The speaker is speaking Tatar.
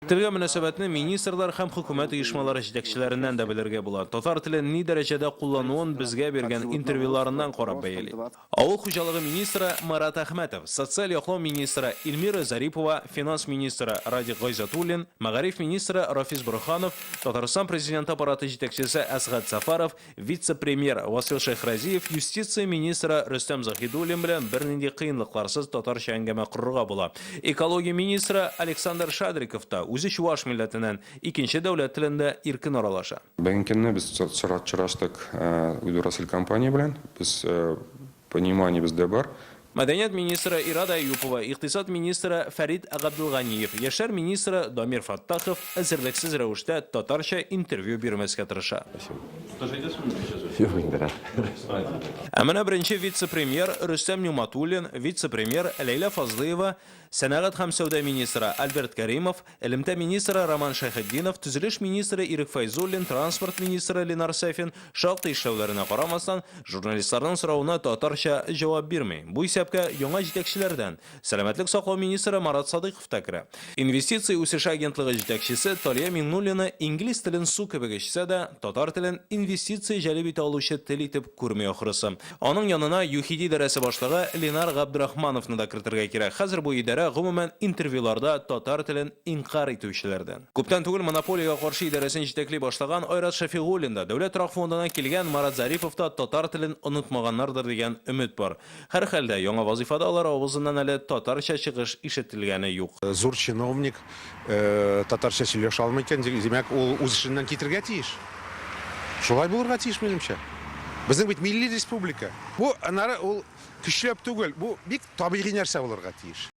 Телгә мөнәсәбәтне министрлар һәм хөкүмәт оешмалары җитәкчеләреннән дә белергә була. Татар телен ни дәрәҗәдә куллануын безгә биргән интервьюларыннан карап бәяли. Авыл хуҗалыгы министры Марат Әхмәтов, социаль яклау министры Эльмира Зарипова, финанс министры Радик Гайзатуллин, мәгариф министры Рафис Бурханов, Татарстан президенты аппараты җитәкчесе Әсгать Сафаров, вице-премьер Васил Шайхразиев, юстиция министры Рөстәм Заһидуллин белән бернинди кыенлыкларсыз татарча әңгәмә корырга була. Экология министры Александр Шадриков та үзе чуаш милләтеннән икенче дәүләт телендә иркен аралаша. Бәйнкенне без чыраштык Удурасыл компания белән. Без понимание бездә бар. Мәдәният министры Ирада Юпова, иктисад министры Фәрид Габдулганиев, яшьләр министры Дамир Фаттахов әзерлексез рәвештә татарча интервью бирмәскә тырыша. Ә менә беренче вице-премьер Рөстәм Нигъмәтуллин, вице-премьер Ләйлә Фазлыева, сәнәгать һәм сәүдә министры Альберт Кәримов, элемтә министры Роман Шәйхетдинов, төзелеш министры Ирек Файзуллин, транспорт министры Ленар Сафин шактый эшләүләренә карамастан журналистларның соравына татарча җавап бирми. Бу исәпкә яңа җитәкчеләрдән сәламәтлек саклау министры Марат Садыйков та керә. Инвестиция үсеш агентлыгы җитәкчесе Талия Миңнуллина инглиз телен су кебек эчсә дә, татар телен инвестиция җәлеп итә алучы тел итеп күрми ахрысы. Аның янына ЮХИДИ дәрәсе башлыгы Ленар Габдрахмановны да кертергә кирәк. Хәзер бу идарә гомумән интервьюларда татар телен инкар итүчеләрдән. Күптән түгел монополиягә каршы идарәсен җитәкли башлаган Айрат Шафигуллин да дәүләт торак фондына килгән Марат Зарипов та татар телен онытмаганнардыр дигән өмет бар. Һәр хәлдә яңа вазифада алар авызыннан әле татарча чыгыш ишетелгәне юк. Зур чиновник татарча сөйләшә алмый икән, димәк, ул үз эшеннән китергә тиеш. Шулай булырга тиеш минемчә. Безнең бит милли республика. Бу анары ул көчләп түгел, бу бик табигый нәрсә булырга тиеш.